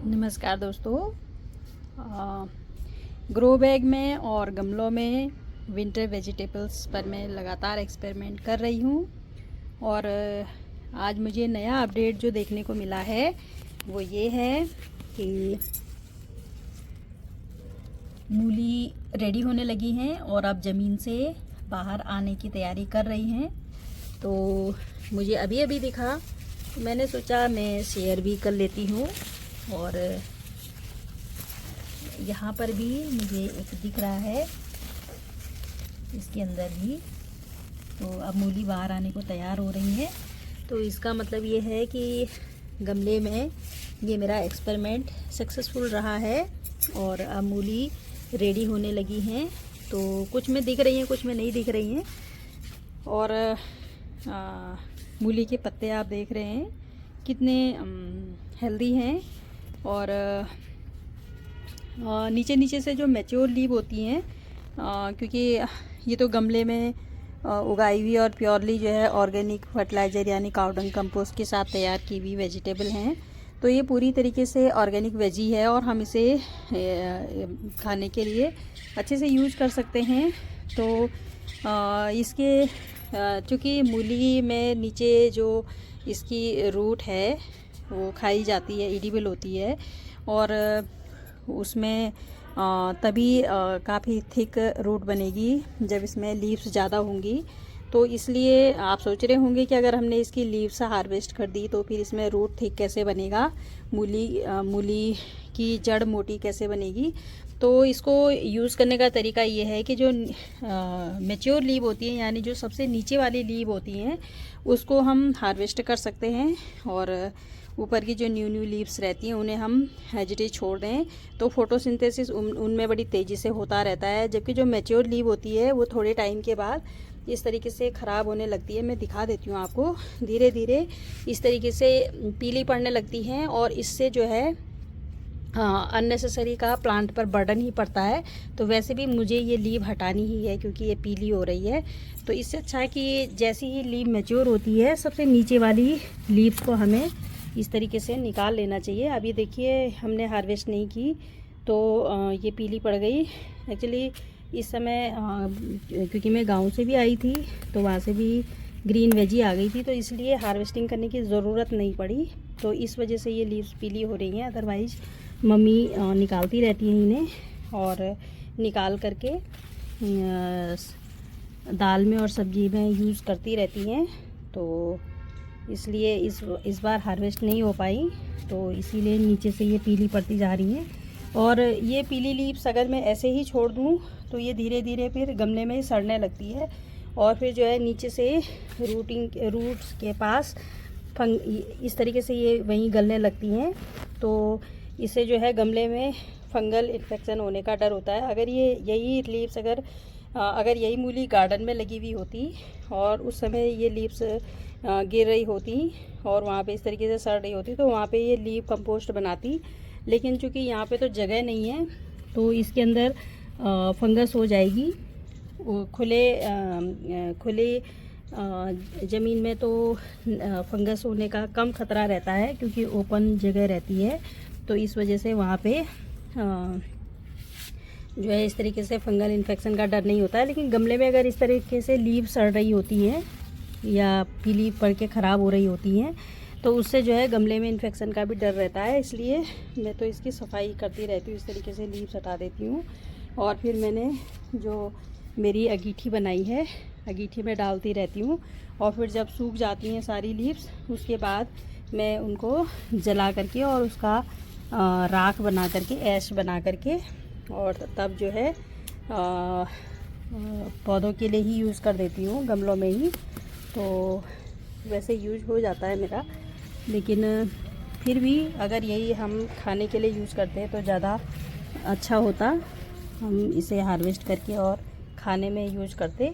नमस्कार दोस्तों। Grow bag में और गमलों में विंटर वेजिटेबल्स पर मैं लगातार एक्सपेरिमेंट कर रही हूँ और आज मुझे नया अपडेट जो देखने को मिला है वो ये है कि मूली रेडी होने लगी हैं और अब ज़मीन से बाहर आने की तैयारी कर रही हैं। तो मुझे अभी अभी दिखा, मैंने सोचा मैं शेयर भी कर लेती हूँ। और यहाँ पर भी मुझे एक दिख रहा है, इसके अंदर भी। तो अब मूली बाहर आने को तैयार हो रही है। तो इसका मतलब ये है कि गमले में ये मेरा एक्सपेरिमेंट सक्सेसफुल रहा है और अब मूली रेडी होने लगी हैं। तो कुछ में दिख रही हैं, कुछ में नहीं दिख रही हैं। और मूली के पत्ते आप देख रहे हैं कितने हेल्दी हैं। और नीचे नीचे से जो मैच्योर लीव होती हैं, क्योंकि ये तो गमले में उगाई हुई और प्योरली जो है ऑर्गेनिक फर्टिलाइज़र यानी काउडंग कंपोस्ट के साथ तैयार की हुई वेजिटेबल हैं। तो ये पूरी तरीके से ऑर्गेनिक वेजी है और हम इसे खाने के लिए अच्छे से यूज कर सकते हैं। तो इसके चूँकि मूली में नीचे जो इसकी रूट है वो खाई जाती है, एडिबल होती है और उसमें तभी काफ़ी थिक रूट बनेगी जब इसमें लीव्स ज़्यादा होंगी। तो इसलिए आप सोच रहे होंगे कि अगर हमने इसकी लीव्स हार्वेस्ट कर दी तो फिर इसमें रूट थिक कैसे बनेगा, मूली की जड़ मोटी कैसे बनेगी। तो इसको यूज़ करने का तरीका ये है कि जो मैच्योर लीव होती हैं यानी जो सबसे नीचे वाली लीव होती हैं उसको हम हार्वेस्ट कर सकते हैं और ऊपर की जो न्यू लीव्स रहती हैं उन्हें हम एज छोड़ दें तो फोटोसिंथेसिस उनमें बड़ी तेज़ी से होता रहता है। जबकि जो मैच्योर लीव होती है वो थोड़े टाइम के बाद इस तरीके से ख़राब होने लगती है। मैं दिखा देती हूँ आपको। धीरे धीरे इस तरीके से पीली पड़ने लगती हैं और इससे जो है अननेसेसरी का प्लांट पर बर्डन ही पड़ता है। तो वैसे भी मुझे ये लीव हटानी ही है क्योंकि ये पीली हो रही है। तो इससे अच्छा है कि जैसी ही लीव मैच्योर होती है सबसे नीचे वाली लीव्स को हमें इस तरीके से निकाल लेना चाहिए। अभी देखिए हमने हार्वेस्ट नहीं की तो ये पीली पड़ गई। एक्चुअली इस समय क्योंकि मैं गांव से भी आई थी तो वहाँ से भी ग्रीन वेजी आ गई थी, तो इसलिए हार्वेस्टिंग करने की ज़रूरत नहीं पड़ी। तो इस वजह से ये लीव्स पीली हो रही हैं। अदरवाइज़ मम्मी निकालती रहती हैं इन्हें और निकाल करके दाल में और सब्जी में यूज़ करती रहती हैं। तो इसलिए इस बार हार्वेस्ट नहीं हो पाई, तो इसीलिए नीचे से ये पीली पड़ती जा रही हैं। और ये पीली लीव्स अगर मैं ऐसे ही छोड़ दूँ तो ये धीरे धीरे फिर गमले में सड़ने लगती है और फिर जो है नीचे से रूट्स के पास इस तरीके से ये वहीं गलने लगती हैं। तो इससे जो है गमले में फंगल इन्फेक्शन होने का डर होता है। अगर यही लीव्स अगर यही मूली गार्डन में लगी हुई होती और उस समय ये लीव्स गिर रही होती और वहाँ पे इस तरीके से सड़ रही होती तो वहाँ पे ये लीव कंपोस्ट बनाती। लेकिन चूँकि यहाँ पे तो जगह नहीं है तो इसके अंदर फंगस हो जाएगी। खुले ज़मीन में तो फंगस होने का कम खतरा रहता है क्योंकि ओपन जगह रहती है। तो इस वजह से वहाँ पे जो है इस तरीके से फंगल इन्फेक्शन का डर नहीं होता है। लेकिन गमले में अगर इस तरीके से लीव सड़ रही होती हैं या पीली पड़ के ख़राब हो रही होती हैं तो उससे जो है गमले में इन्फेक्शन का भी डर रहता है। इसलिए मैं तो इसकी सफाई करती रहती हूँ, इस तरीके से लीव्स हटा देती हूँ। और फिर मैंने जो मेरी अंगीठी बनाई है, अंगीठी में डालती रहती हूँ और फिर जब सूख जाती हैं सारी लीव्स उसके बाद मैं उनको जला करके और उसका राख बना करके, ऐश बना करके और तब जो है पौधों के लिए ही यूज़ कर देती हूँ गमलों में ही। तो वैसे यूज हो जाता है मेरा। लेकिन फिर भी अगर यही हम खाने के लिए यूज़ करते हैं तो ज़्यादा अच्छा होता, हम इसे हार्वेस्ट करके और खाने में यूज करते।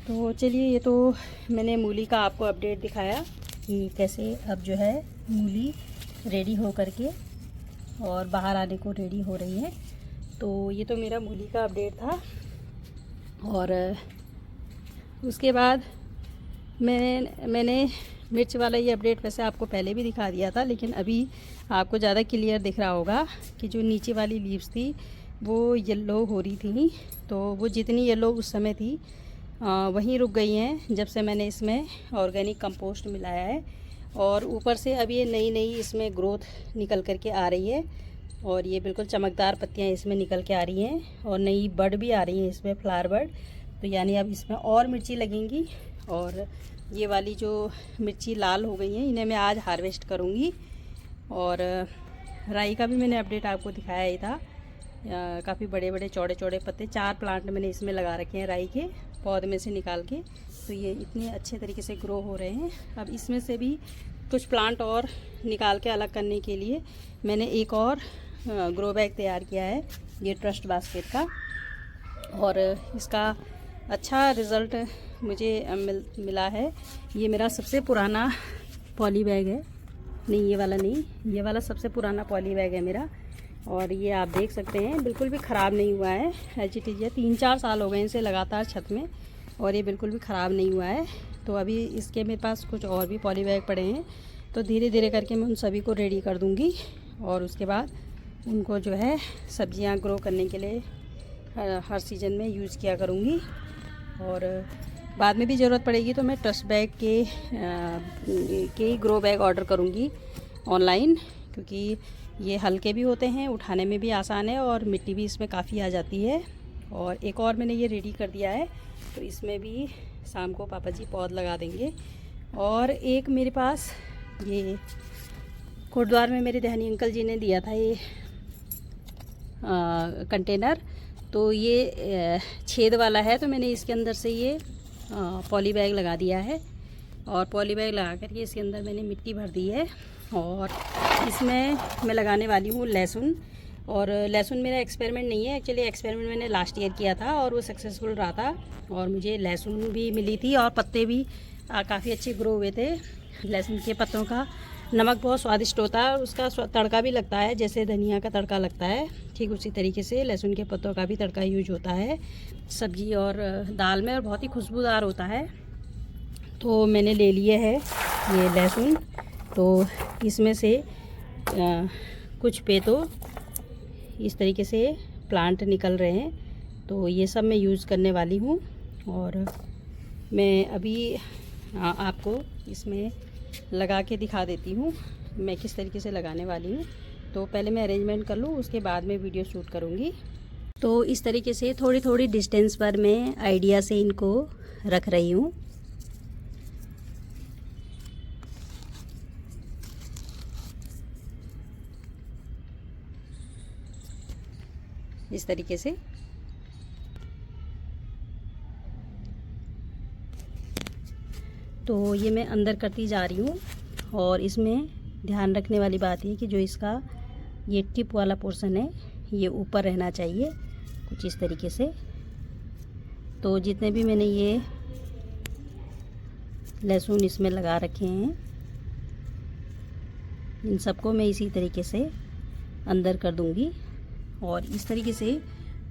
तो चलिए, ये तो मैंने मूली का आपको अपडेट दिखाया कि कैसे अब जो है मूली रेडी हो करके और बाहर आने को रेडी हो रही है। तो ये तो मेरा मूली का अपडेट था। और उसके बाद मैंने मिर्च वाला ये अपडेट वैसे आपको पहले भी दिखा दिया था, लेकिन अभी आपको ज़्यादा क्लियर दिख रहा होगा कि जो नीचे वाली लीव्स थी वो येलो हो रही थी। तो वो जितनी येलो उस समय थी वहीं रुक गई हैं जब से मैंने इसमें ऑर्गेनिक कंपोस्ट मिलाया है। और ऊपर से अब ये नई नई इसमें ग्रोथ निकल कर के आ रही है और ये बिल्कुल चमकदार पत्तियां इसमें निकल के आ रही हैं और नई बड भी आ रही हैं इसमें, फ्लावर बड। तो यानी अब इसमें और मिर्ची लगेंगी और ये वाली जो मिर्ची लाल हो गई हैं इन्हें मैं आज हार्वेस्ट करूँगी। और राई का भी मैंने अपडेट आपको दिखाया ही था। काफ़ी बड़े बड़े चौड़े चौड़े पत्ते, 4 प्लांट मैंने इसमें लगा रखे हैं राई के पौधे में से निकाल के। तो ये इतने अच्छे तरीके से ग्रो हो रहे हैं। अब इसमें से भी कुछ प्लांट और निकाल के अलग करने के लिए मैंने एक और ग्रो बैग तैयार किया है, ये ट्रस्ट बास्केट का। और इसका अच्छा रिज़ल्ट मुझे मिला है। ये मेरा सबसे पुराना पॉली बैग है, नहीं ये वाला नहीं, ये वाला सबसे पुराना पॉली बैग है मेरा। और ये आप देख सकते हैं बिल्कुल भी ख़राब नहीं हुआ है, एच इट इज़। 3-4 साल हो गए इसे लगातार छत में और ये बिल्कुल भी ख़राब नहीं हुआ है। तो अभी इसके मेरे पास कुछ और भी पॉली बैग पड़े हैं, तो धीरे धीरे करके मैं उन सभी को रेडी कर दूँगी और उसके बाद उनको जो है सब्जियां ग्रो करने के लिए हर सीज़न में यूज़ किया करूँगी। और बाद में भी ज़रूरत पड़ेगी तो मैं ट्रस्ट बैग के ग्रो बैग ऑर्डर करूँगी ऑनलाइन, क्योंकि ये हल्के भी होते हैं, उठाने में भी आसान है और मिट्टी भी इसमें काफ़ी आ जाती है। और एक और मैंने ये रेडी कर दिया है, तो इसमें भी शाम को पापा जी पौध लगा देंगे। और एक मेरे पास ये कोटद्वार में मेरे दहनी अंकल जी ने दिया था ये कंटेनर, तो ये छेद वाला है, तो मैंने इसके अंदर से ये पॉली बैग लगा दिया है। और पॉली बैग लगा कर के इसके अंदर मैंने मिट्टी भर दी है और इसमें मैं लगाने वाली हूँ लहसुन। और लहसुन मेरा एक्सपेरिमेंट नहीं है, एक्चुअली एक्सपेरिमेंट मैंने लास्ट ईयर किया था और वो सक्सेसफुल रहा था और मुझे लहसुन भी मिली थी और पत्ते भी काफ़ी अच्छे ग्रो हुए थे। लहसुन के पत्तों का नमक बहुत स्वादिष्ट होता है और उसका तड़का भी लगता है, जैसे धनिया का तड़का लगता है, ठीक उसी तरीके से लहसुन के पत्तों का भी तड़का यूज होता है सब्जी और दाल में और बहुत ही खुशबूदार होता है। तो मैंने ले लिए है ये लहसुन, तो इसमें से कुछ पे तो इस तरीके से प्लांट निकल रहे हैं, तो ये सब मैं यूज़ करने वाली हूँ। और मैं अभी आपको इसमें लगा के दिखा देती हूँ मैं किस तरीके से लगाने वाली हूँ। तो पहले मैं अरेंजमेंट कर लूँ, उसके बाद में वीडियो शूट करूँगी। तो इस तरीके से थोड़ी थोड़ी डिस्टेंस पर मैं आइडिया से इनको रख रही हूँ। इस तरीके से तो ये मैं अंदर करती जा रही हूँ। और इसमें ध्यान रखने वाली बात है कि जो इसका ये टिप वाला पोर्शन है ये ऊपर रहना चाहिए, कुछ इस तरीके से। तो जितने भी मैंने ये लहसुन इसमें लगा रखे हैं इन सबको मैं इसी तरीके से अंदर कर दूंगी। और इस तरीके से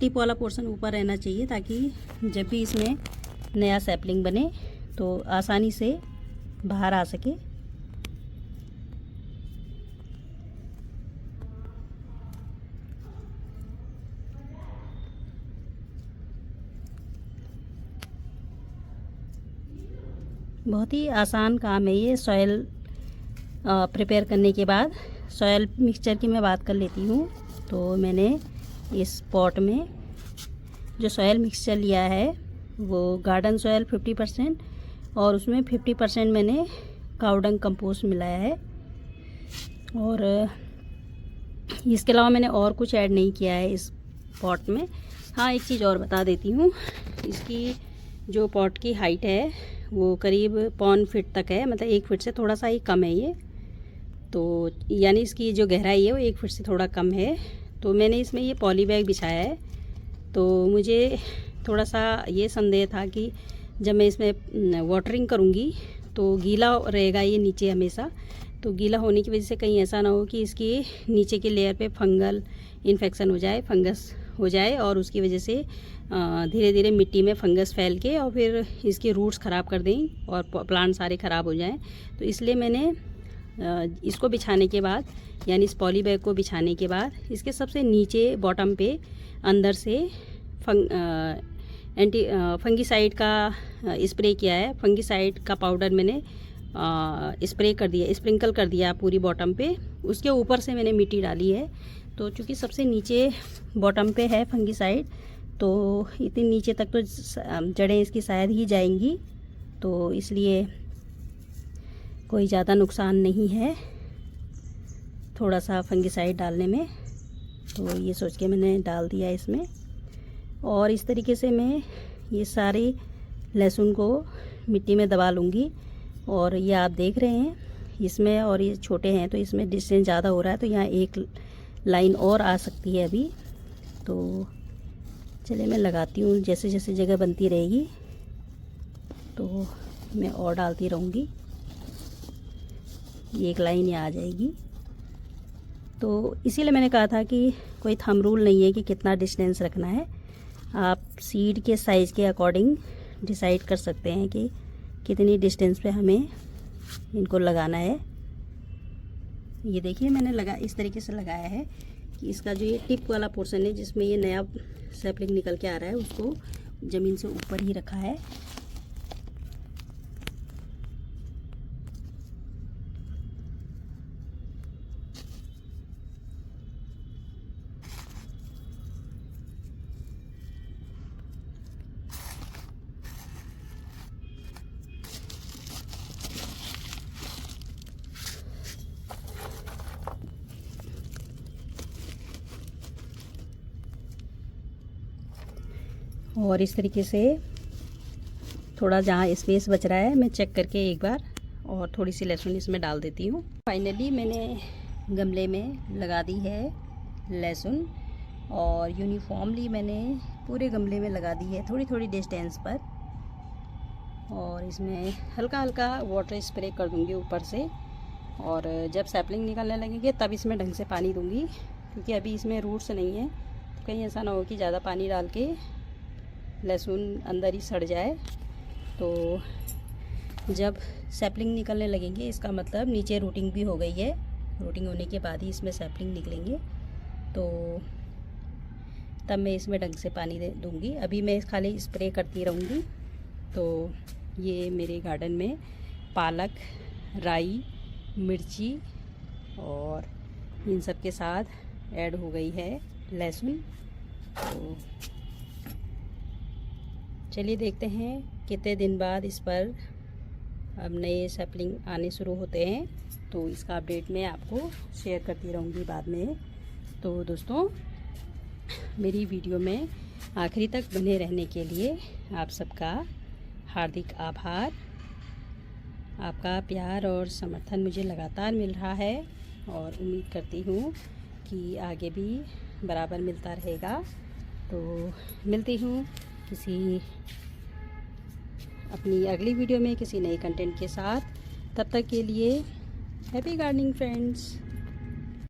टिप वाला पोर्शन ऊपर रहना चाहिए ताकि जब भी इसमें नया सैपलिंग बने तो आसानी से बाहर आ सके। बहुत ही आसान काम है ये सॉइल प्रिपेयर करने के बाद। सॉइल मिक्सचर की मैं बात कर लेती हूँ। तो मैंने इस पॉट में जो सॉइल मिक्सचर लिया है वो गार्डन सॉइल 50% और उसमें 50% मैंने काउडंग कंपोस्ट मिलाया है। और इसके अलावा मैंने और कुछ ऐड नहीं किया है इस पॉट में। हाँ, एक चीज़ और बता देती हूँ, इसकी जो पॉट की हाइट है वो करीब 1.25 फीट तक है, मतलब 1 फीट से थोड़ा सा ही कम है ये। तो यानी इसकी जो गहराई है वो 1 फीट से थोड़ा कम है। तो मैंने इसमें ये पॉली बैग बिछाया है। तो मुझे थोड़ा सा ये संदेह था कि जब मैं इसमें वाटरिंग करूँगी तो गीला रहेगा ये नीचे हमेशा, तो गीला होने की वजह से कहीं ऐसा ना हो कि इसकी नीचे की लेयर पे फंगल इन्फेक्शन हो जाए, फंगस हो जाए और उसकी वजह से धीरे धीरे मिट्टी में फंगस फैल के और फिर इसके रूट्स ख़राब कर दें और प्लांट सारे ख़राब हो जाएं। तो इसलिए मैंने इसको बिछाने के बाद, यानी इस पॉली बैग को बिछाने के बाद इसके सबसे नीचे बॉटम पे अंदर से फंगीसाइड का स्प्रे किया है। फंगीसाइड का पाउडर मैंने स्प्रे कर दिया, स्प्रिंकल कर दिया पूरी बॉटम पे। उसके ऊपर से मैंने मिट्टी डाली है। तो चूँकि सबसे नीचे बॉटम पे है फंगीसाइड, तो इतनी नीचे तक तो जड़ें इसकी शायद ही जाएंगी, तो इसलिए कोई ज़्यादा नुकसान नहीं है थोड़ा सा फंगीसाइड डालने में। तो ये सोच के मैंने डाल दिया इसमें। और इस तरीके से मैं ये सारे लहसुन को मिट्टी में दबा लूँगी। और ये आप देख रहे हैं इसमें, और ये छोटे हैं तो इसमें डिस्टेंस ज़्यादा हो रहा है, तो यहाँ एक लाइन और आ सकती है अभी। तो चलिए मैं लगाती हूँ, जैसे जैसे जगह बनती रहेगी तो मैं और डालती रहूँगी। ये एक लाइन यहाँ आ जाएगी। तो इसीलिए मैंने कहा था कि कोई थंब रूल नहीं है कि कितना डिस्टेंस रखना है। आप सीड के साइज़ के अकॉर्डिंग डिसाइड कर सकते हैं कि कितनी डिस्टेंस पे हमें इनको लगाना है। ये देखिए मैंने इस तरीके से लगाया है कि इसका जो ये टिप वाला पोर्शन है जिसमें ये नया सैपलिंग निकल के आ रहा है, उसको ज़मीन से ऊपर ही रखा है। और इस तरीके से थोड़ा जहाँ स्पेस बच रहा है मैं चेक करके एक बार और थोड़ी सी लहसुन इसमें डाल देती हूँ। फाइनली मैंने गमले में लगा दी है लहसुन, और यूनिफॉर्मली मैंने पूरे गमले में लगा दी है थोड़ी थोड़ी डिस्टेंस पर। और इसमें हल्का हल्का वाटर स्प्रे कर दूँगी ऊपर से, और जब सैपलिंग निकलने लगेंगे तब इसमें ढंग से पानी दूँगी, क्योंकि अभी इसमें रूट्स नहीं है। तो कहीं ऐसा ना हो कि ज़्यादा पानी डाल के लहसुन अंदर ही सड़ जाए। तो जब सैपलिंग निकलने लगेंगे इसका मतलब नीचे रूटिंग भी हो गई है। रूटिंग होने के बाद ही इसमें सैपलिंग निकलेंगे, तो तब मैं इसमें ढंग से पानी दे दूँगी। अभी मैं खाली स्प्रे करती रहूँगी। तो ये मेरे गार्डन में पालक, राई, मिर्ची और इन सब के साथ ऐड हो गई है लहसुन। तो चलिए देखते हैं कितने दिन बाद इस पर अब नए सैपलिंग आने शुरू होते हैं। तो इसका अपडेट मैं आपको शेयर करती रहूँगी बाद में। तो दोस्तों, मेरी वीडियो में आखिरी तक बने रहने के लिए आप सबका हार्दिक आभार। आपका प्यार और समर्थन मुझे लगातार मिल रहा है, और उम्मीद करती हूँ कि आगे भी बराबर मिलता रहेगा। तो मिलती हूँ किसी अपनी अगली वीडियो में किसी नए कंटेंट के साथ। तब तक के लिए हैप्पी गार्डनिंग फ्रेंड्स।